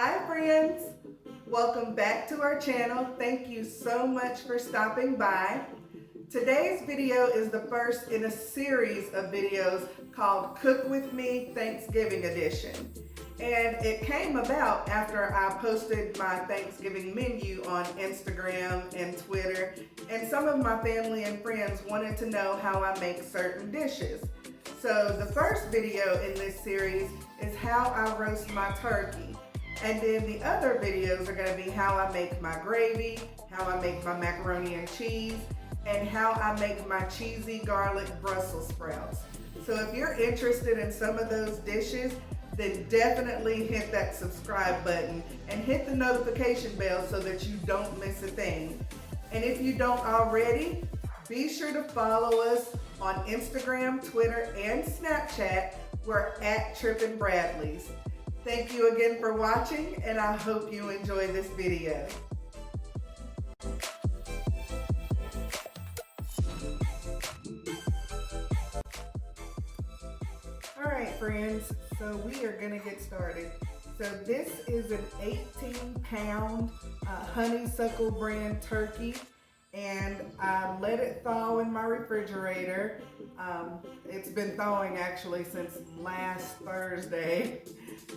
Hi friends, welcome back to our channel. Thank you so much for stopping by. Today's video is the first in a series of videos called Cook With Me Thanksgiving Edition. And it came about after I posted my Thanksgiving menu on Instagram and Twitter, and some of my family and friends wanted to know how I make certain dishes. So the first video in this series is how I roast my turkey. And then the other videos are going to be how I make my gravy, how I make my macaroni and cheese, and how I make my cheesy garlic Brussels sprouts. So if you're interested in some of those dishes, then definitely hit that subscribe button and hit the notification bell so that you don't miss a thing. And if you don't already, be sure to follow us on Instagram, Twitter, and Snapchat. We're at Trippin' Bradleys. Thank you again for watching, and I hope you enjoy this video. All right, friends, so we are gonna get started. So this is an 18-pound honeysuckle brand turkey, and I let it thaw in my refrigerator. It's been thawing actually since last Thursday.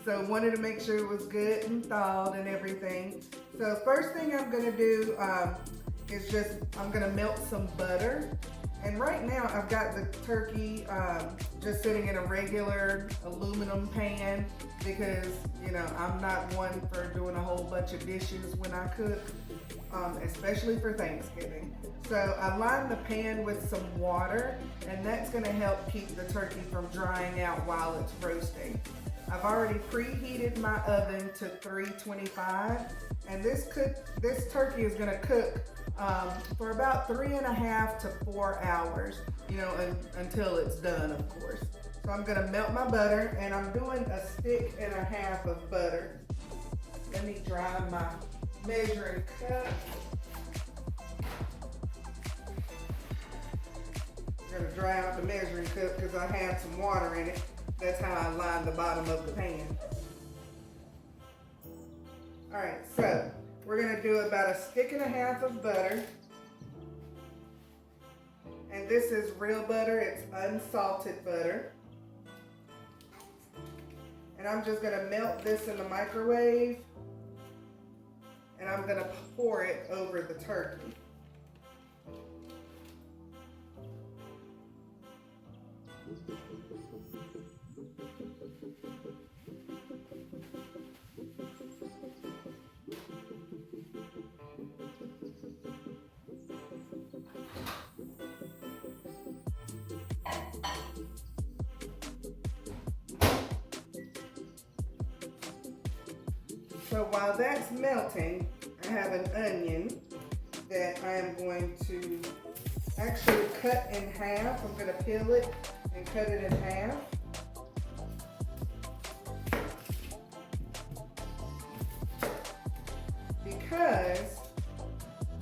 So wanted to make sure it was good and thawed and everything. So first thing I'm gonna do is I'm gonna melt some butter. And right now I've got the turkey just sitting in a regular aluminum pan because, you know, I'm not one for doing a whole bunch of dishes when I cook, especially for Thanksgiving. So I line the pan with some water, and that's gonna help keep the turkey from drying out while it's roasting. I've already preheated my oven to 325, and this turkey is gonna cook for about 3.5 to 4 hours, you know, until it's done, of course. So I'm gonna melt my butter, and I'm doing 1.5 sticks of butter. Let me dry my measuring cup. I'm gonna dry out the measuring cup because I had some water in it. That's how I line the bottom of the pan. All right, so we're gonna do about 1.5 sticks of butter. And this is real butter, it's unsalted butter. And I'm just gonna melt this in the microwave, and I'm gonna pour it over the turkey. So while that's melting, I have an onion that I am going to actually cut in half. I'm going to peel it and cut it in half. Because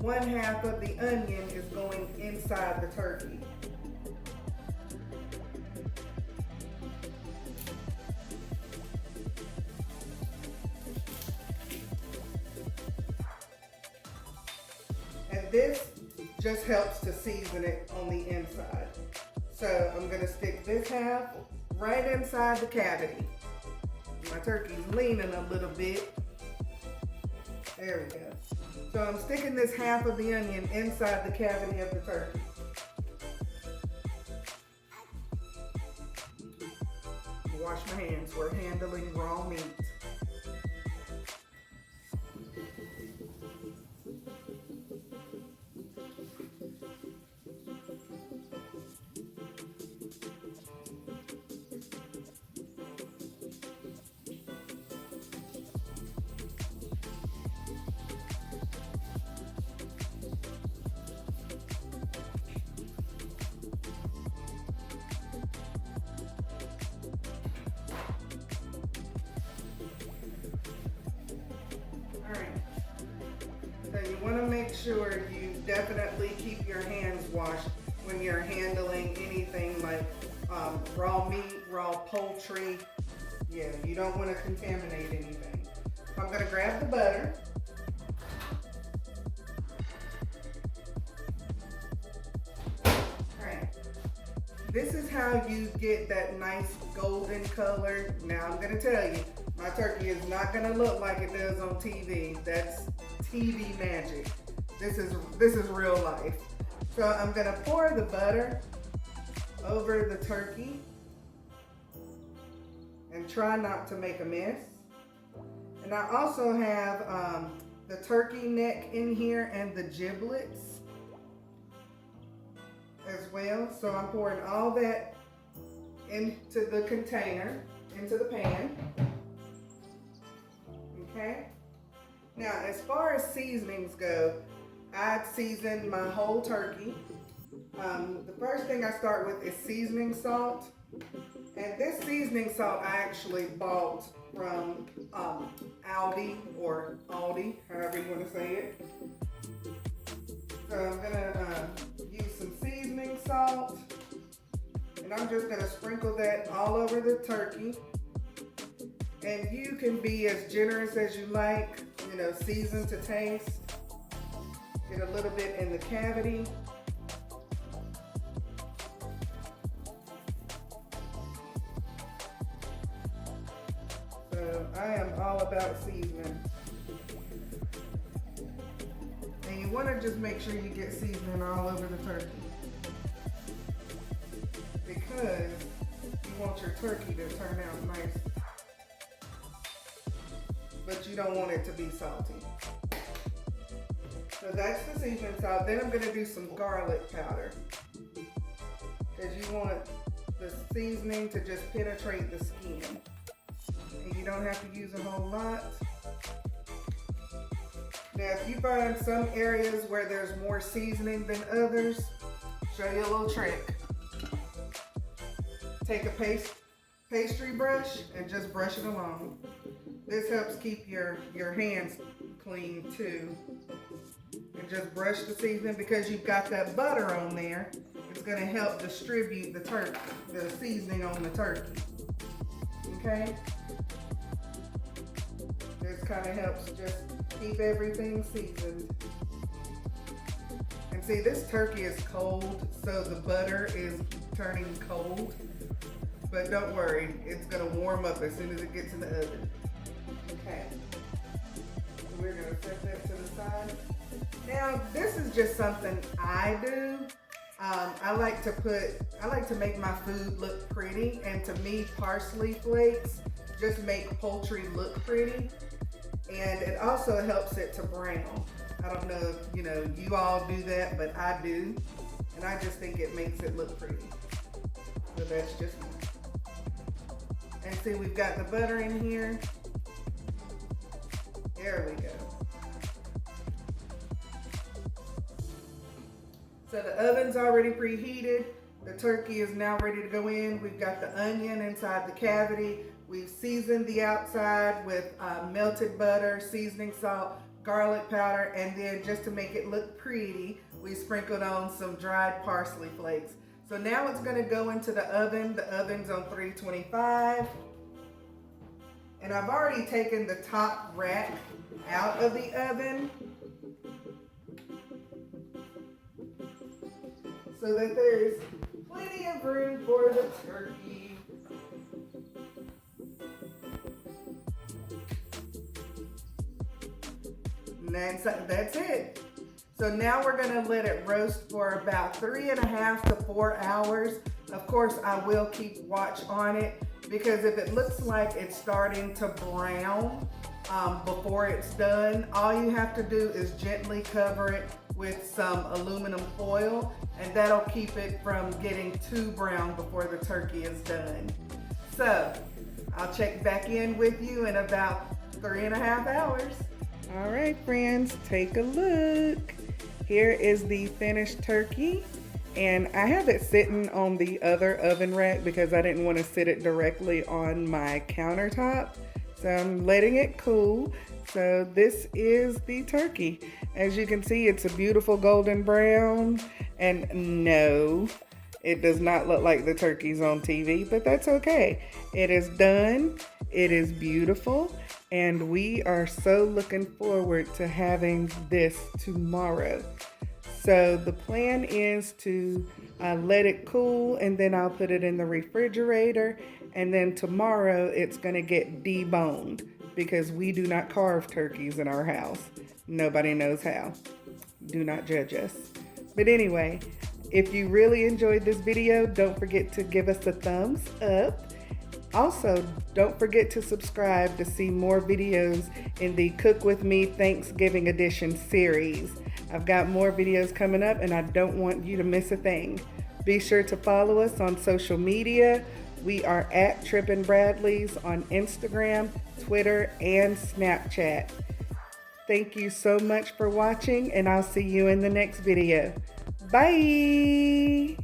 1/2 of the onion is going inside the turkey. And this just helps to season it on the inside. So I'm gonna stick this half right inside the cavity. My turkey's leaning a little bit. There we go. So I'm sticking this half of the onion inside the cavity of the turkey. Wash my hands, we're handling raw meat. So you want to make sure you definitely keep your hands washed when you're handling anything like raw meat, raw poultry. Yeah, you don't want to contaminate anything. I'm gonna grab the butter. Alright. This is how you get that nice golden color. Now I'm gonna tell you, my turkey is not gonna look like it does on TV. That's TV magic. This is real life. So I'm gonna pour the butter over the turkey and try not to make a mess. And I also have the turkey neck in here and the giblets as well. So I'm pouring all that into the container, into the pan. Okay. Now, as far as seasonings go, I season my whole turkey. The first thing I start with is seasoning salt. And this seasoning salt I actually bought from Aldi or Aldi, however you want to say it. So I'm gonna use some seasoning salt, and I'm just gonna sprinkle that all over the turkey. And you can be as generous as you like, you know, season to taste. Get a little bit in the cavity. So I am all about seasoning. And you want to just make sure you get seasoning all over the turkey, because you want your turkey to turn out nice, but you don't want it to be salty. So that's the seasoning salt. Then I'm going to do some garlic powder, because you want the seasoning to just penetrate the skin. And you don't have to use a whole lot. Now, if you find some areas where there's more seasoning than others, show you a little trick. Take a pastry brush and just brush it along. This helps keep your hands clean too. And just brush the seasoning, because you've got that butter on there. It's going to help distribute the seasoning on the turkey. Okay? This kind of helps just keep everything seasoned. And see, this turkey is cold, so the butter is turning cold. But don't worry, it's going to warm up as soon as it gets in the oven. Okay. So we're going to set that to the side. Now, this is just something I do. I like to make my food look pretty, and to me, parsley flakes just make poultry look pretty, and it also helps it to brown. I don't know if you all do that, but I do, and I just think it makes it look pretty. So that's just me. And see, we've got the butter in here. There we go. So the oven's already preheated. The turkey is now ready to go in. We've got the onion inside the cavity. We've seasoned the outside with melted butter, seasoning salt, garlic powder, and then just to make it look pretty, we sprinkled on some dried parsley flakes. So now it's gonna go into the oven. The oven's on 325. And I've already taken the top rack out of the oven, so that there's plenty of room for the turkey. And that's it. So now we're gonna let it roast for about 3.5 to 4 hours. Of course, I will keep watch on it, because if it looks like it's starting to brown before it's done, all you have to do is gently cover it with some aluminum foil, and that'll keep it from getting too brown before the turkey is done. So I'll check back in with you in about 3.5 hours. All right, friends, take a look. Here is the finished turkey, and I have it sitting on the other oven rack because I didn't want to sit it directly on my countertop. So I'm letting it cool. So this is the turkey. As you can see, it's a beautiful golden brown, and no, it does not look like the turkeys on TV, but that's okay. It is done. It is beautiful. and we are so looking forward to having this tomorrow. So the plan is to let it cool, and then I'll put it in the refrigerator, and then tomorrow it's going to get deboned because we do not carve turkeys in our house. Nobody knows how. Do not judge us. But anyway, if you really enjoyed this video, don't forget to give us a thumbs up. Also, don't forget to subscribe to see more videos in the Cook With Me Thanksgiving Edition series. I've got more videos coming up and I don't want you to miss a thing. Be sure to follow us on social media. We are at Trippin' Bradley's on Instagram, Twitter, and Snapchat. Thank you so much for watching, and I'll see you in the next video. Bye!